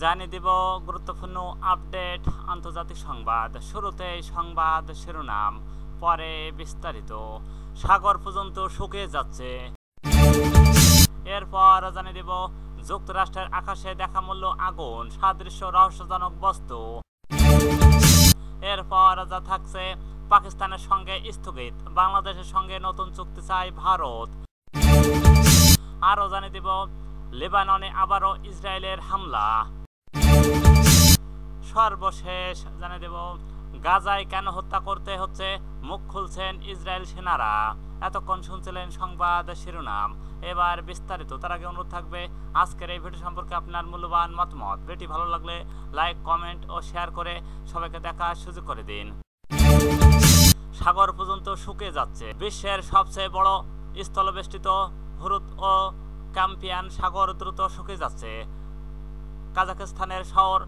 জানিয়ে দিব গুরুত্বপূর্ণ আপডেট আন্তর্জাতিক সংবাদ। শুরুতেই সংবাদ শিরোনাম, পরে বিস্তারিত। সাগর পর্যন্ত শুকিয়ে যাচ্ছে। এরপর জানিয়ে দিব যুক্তরাষ্ট্রের আকাশে দেখা মূল্য আগুন, সাদৃশ্য রহস্যজনক বস্তু। এরপর যা থাকছে পাকিস্তানের সঙ্গে স্থগিত, বাংলাদেশের সঙ্গে নতুন চুক্তি চায় ভারত। আরও জানিয়ে দিব লেবাননে আবারও ইসরায়েলের হামলা। সর্বশেষ জানিয়ে দেব গাজায় কেন হত্যা করতে হচ্ছে, মুখ খুলছেন ইসরায়েল সেনারা। এতক্ষণ শুনছিলেন সংবাদ শিরোনাম, এবার বিস্তারিত। তার আগে অনুরোধ থাকবে আজকের এই ভিডিও সম্পর্কে আপনার মূল্যবান মতামত। ভিডিওটি ভালো লাগলে লাইক, কমেন্ট ও শেয়ার করে সবাইকে দেখার সুযোগ করে দিন। সাগর পর্যন্ত শুকিয়ে যাচ্ছে। বিশ্বের সবচেয়ে বড় স্থলবেষ্টিত হুরুত ও ক্যাম্পিয়ান সাগর দ্রুত শুকিয়ে যাচ্ছে। কাজাখস্তানের শহর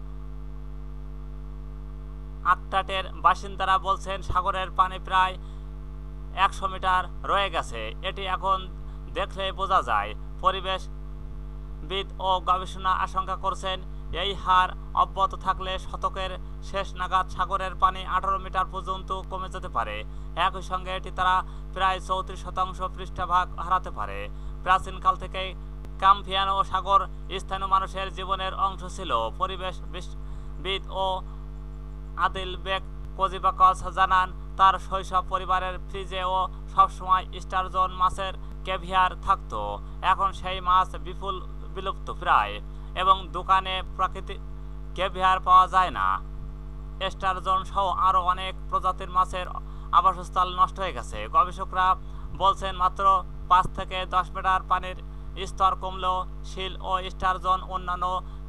আকটাটের বাসিন্দারা বলছেন সাগরের পানি প্রায় 100 মিটার রয়ে গেছে। এটি এখন দেখলে বোঝা যায়। পরিবেশবিদ ও গবেষণা আশঙ্কা করছেন এই হার অব্যাহত থাকলে শতকের শেষ নাগাদ সাগরের পানি 18 মিটার পর্যন্ত কমে যেতে পারে। একই সঙ্গে এটি তারা প্রায় 34% পৃষ্ঠভাগ হারাতে পারে। প্রাচীনকাল থেকেই ক্যাম্পিয়ান ও সাগর স্থানীয় মানুষের জীবনের অংশ ছিল। পরিবেশবিদ ও আদিল বেগ কোজিবাকস জানান, তার শৈশব পরিবারের ফ্রিজে ও সবসময় স্টারজন মাছের ক্যাভিয়ার থাকতো। এখন সেই মাছ বিলুপ্ত প্রায়, এবং দোকানে প্রাকৃতিক ক্যাভিয়ার পাওয়া যায় না। স্টারজন সহ আরও অনেক প্রজাতির মাছের আবাসস্থল নষ্ট হয়ে গেছে। গবেষকরা বলছেন মাত্র 5 থেকে 10 মিটার পানির স্তর কমলেও শিল ও স্টারজন অন্যান্য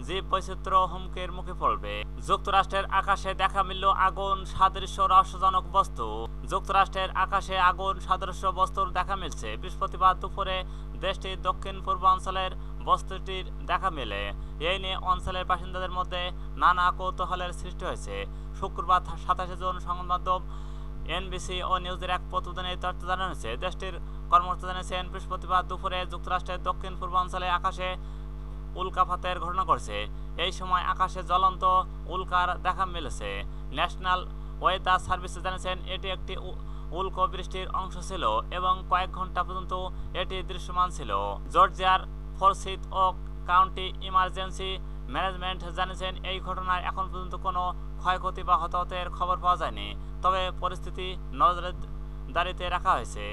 জীব বৈচিত্র্য হুমকির মুখে পড়বে। যুক্তরাষ্ট্রের আকাশে দেখা মিলল আগুন, সাদৃশ্য রহস্যজনক বস্তু। যুক্তরাষ্ট্রের আকাশে আগুন সদৃশ্য বস্তুর দেখা মিলছে। বৃহস্পতিবার দুপুরে দেশটির দক্ষিণ পূর্বাঞ্চলের বস্তুটির দেখা মেলে। এই নিয়ে অঞ্চলের বাসিন্দাদের মধ্যে নানা কৌতূহলের সৃষ্টি হয়েছে। শুক্রবার 27 জুন সংবাদ মাধ্যম এনবিসি ও নিউজের এক প্রতিবেদনে এই তথ্য জানানো হয়েছে। দেশটির কর্মকর্তা জানিয়েছেন, বৃহস্পতিবার দুপুরে যুক্তরাষ্ট্রের দক্ষিণ পূর্বাঞ্চলে আকাশে উল্কাপাতের ঘটনা ঘটছে। এই সময় আকাশে জ্বলন্ত উল্কার দেখা মিলেছে। ন্যাশনাল ওয়েদার সার্ভিস জানিয়েছেন, এটি একটি উল্কা বৃষ্টির অংশ ছিল এবং কয়েক ঘন্টা পর্যন্ত এটি দৃশ্যমান ছিল। জর্জিয়ার ফোরসিথ ও কাউন্টি ইমার্জেন্সি ম্যানেজমেন্ট জানিয়েছেন, এই ঘটনায় এখন পর্যন্ত কোনো ক্ষয়ক্ষতি বা হতাহতের খবর পাওয়া যায়নি, তবে পরিস্থিতি নজরদারিতে রাখা হয়েছে।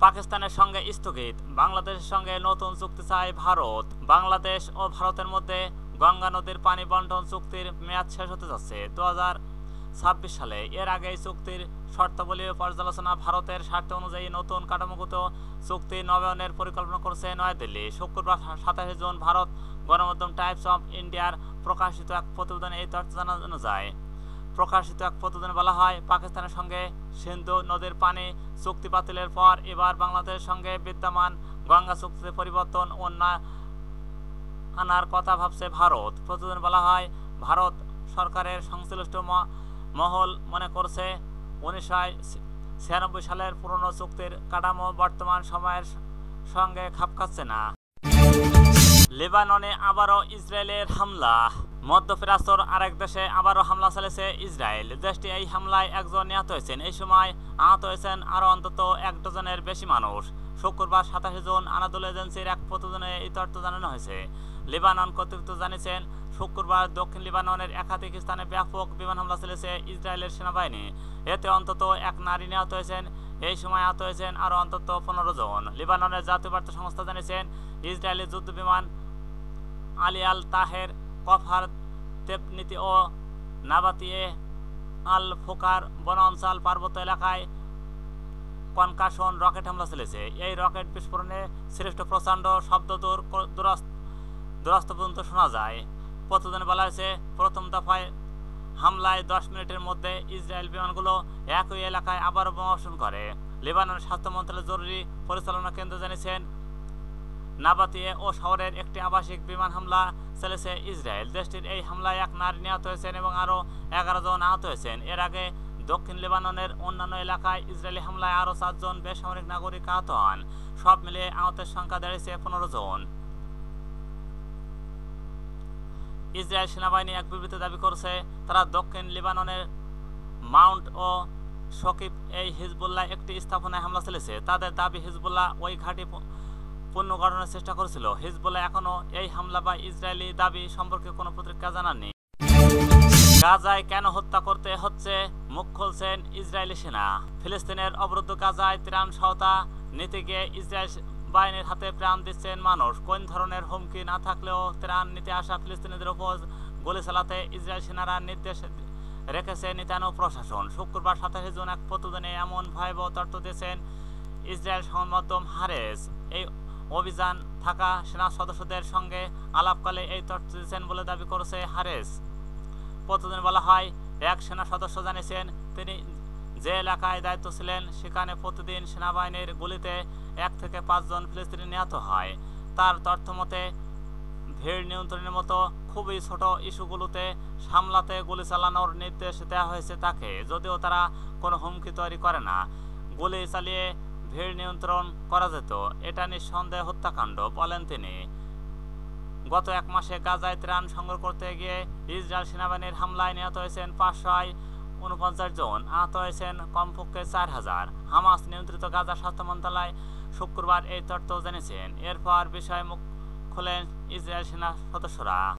পাকিস্তানের সঙ্গে স্থগিত, বাংলাদেশের সঙ্গে নতুন চুক্তি চায় ভারত। বাংলাদেশ ও ভারতের মধ্যে গঙ্গা নদীর পানি বন্টন চুক্তির মেয়াদ শেষ হতে যাচ্ছে 2026 সালে। এর আগে এই চুক্তির শর্তাবলী পর্যালোচনা ভারতের স্বার্থ অনুযায়ী নতুন কাঠামোগত চুক্তি নবায়নের পরিকল্পনা করছে নয়াদিল্লি। শুক্রবার 27 জুন ভারত গণমাধ্যম টাইমস অফ ইন্ডিয়ার প্রকাশিত এক প্রতিবেদনে এই তথ্য জানানো যায়। প্রকাশিত এক প্রতিবেদনে বলা হয়, পাকিস্তানের সঙ্গে সিন্ধু নদীর পানি চুক্তি বাতিলের পর এবার বাংলাদেশের সঙ্গে বিদ্যমান গঙ্গা চুক্তিতে পরিবর্তন আনার কথা ভাবছে ভারত। প্রতিবেদনে বলা হয়, ভারত সরকারের সংশ্লিষ্ট মহল মনে করছে 1996 সালের পুরনো চুক্তির কাঠামো বর্তমান সময়ের সঙ্গে খাপ খাচ্ছে না। লেবাননে আবারও ইসরায়েলের হামলা। মধ্যপ্রাচ্যের আরেক দেশে আবারও হামলা চালিয়েছে ইসরায়েল। দেশটি এই হামলায় একজন নিহত হয়েছেন। এই সময় আহত হয়েছেন আরও অন্তত 1 ডজনের বেশি মানুষ। শুক্রবার 27 জুন আনাদোল এজেন্সির এক প্রতিবেদনে এই তথ্য জানানো হয়েছে। লেবানন কর্তৃপক্ষ জানিয়েছেন, শুক্রবার দক্ষিণ লেবাননের একাধিক স্থানে ব্যাপক বিমান হামলা চালিয়েছে ইসরায়েলের সেনাবাহিনী। এতে অন্তত 1 নারী নিহত হয়েছেন। এই সময় আহত হয়েছেন আরও অন্তত 15 জন। লেবাননের জাতীয় বার্তা সংস্থা জানিয়েছেন, ইসরায়েলি যুদ্ধবিমান আলী আল তাহের, কফার তেপনিতি ও নাবাতিয়ে আল ফোকার বনাঞ্চল পার্বত্য এলাকায় কনকাশন রকেট হামলা চলেছে। এই রকেট বিস্ফোরণে সৃষ্ট প্রচণ্ড শব্দ দূরস্থ পর্যন্ত শোনা যায়। প্রতিবেদনে বলা হয়েছে, প্রথম দফায় হামলায় 10 মিনিটের মধ্যে ইসরায়েল বিমানগুলো একই এলাকায় আবারও বোমাবর্ষণ করে। লেবাননের স্বাস্থ্য মন্ত্রণালয়ের জরুরি পরিচালনা কেন্দ্র জানিয়েছেন, নাবাতিয়ে ও শহরের একটি আবাসিক বিমান হামলা চালিয়েছে ইসরায়েল। দেশটির এই হামলায় 1 নারী নিহত হয়েছেন এবং আরও 11 জন আহত হয়েছেন। এর আগে দক্ষিণ লেবাননের অন্যান্য এলাকায় ইসরায়েলি হামলায় আরও 4 জন বেসামরিক নাগরিক আহত হন। সব মিলিয়ে আহতের সংখ্যা দাঁড়িয়েছে 15 জন। ইসরায়েল সেনাবাহিনী এক বিবৃতি দাবি করছে তারা দক্ষিণ লেবাননের মাউন্ট ও শকিব এই হিজবুল্লাহ একটি স্থাপনায় হামলা চালিয়েছে। তাদের দাবি হিজবুল্লাহ ওই ঘাঁটি পুনর্গঠনের চেষ্টা করেছিল। হিজবুল্লাহ এখনও এই হামলা বা ইসরায়েলি দাবি সম্পর্কে কোনো প্রতিক্রিয়া জানাননি। গাজায় কেন হত্যা করতে হচ্ছে, মুখ খুলছেন ইসরায়েলি সেনা। ফিলিস্তিনের অবরুদ্ধ গাজায় ত্রাণ সহায়তা নিতে গিয়ে ইসরায়েল বাহিনীর হাতে প্রাণ দিচ্ছেন মানুষ। কোন ধরনের হুমকি না থাকলেও ত্রাণ নিতে আসা ফিলিস্তিনিদের উপর গুলি চালাতে ইসরায়েল সেনারা নির্দেশ রেখেছে নেতানিয়াহু প্রশাসন। শুক্রবার 27 জুন এক প্রতিদিনে এমন ভয়াবহ তথ্য দিয়েছেন ইসরায়েল সংবাদ মাধ্যম হারেস। এই অভিযান থাকা সেনা সদস্যদের সঙ্গে আলাপকালে এই তথ্য দিয়েছেন বলে দাবি করেছে হারেস। প্রতিদিন বলা হয়, এক সেনা সদস্য জানিয়েছেন তিনি যে এলাকায় দায়িত্ব ছিলেন সেখানে প্রতিদিন সেনাবাহিনীর গুলিতে 1 থেকে 5 জন ফিলিস্তিনি নিহত হয়। তার তথ্য মতে ভিড় নিয়ন্ত্রণের মতো খুবই ছোট ইস্যুগুলোতে সামলাতে গুলি চালানোর নির্দেশ দেওয়া হয়েছে তাকে, যদিও তারা কোনো হুমকি তৈরি করে না। গুলি চালিয়ে ভিড় নিয়ন্ত্রণ করা যেত, এটা নিঃসন্দেহে হত্যাকাণ্ড বলেন তিনি। গত 1 মাসে গাজায় ত্রাণ সংগ্রহ করতে গিয়ে ইসরায়েল সেনাবাহিনীর হামলায় নিহত হয়েছেন 549 জন, আহত হয়েছেন কমপক্ষে 4000। হামাস নিয়ন্ত্রিত গাজা স্বাস্থ্য মন্ত্রণালয় শুক্রবার এই তথ্য জানিয়েছেন। এরপর বিষয়ে মুখ খোলেন ইসরায়েল সেনা সদস্যরা।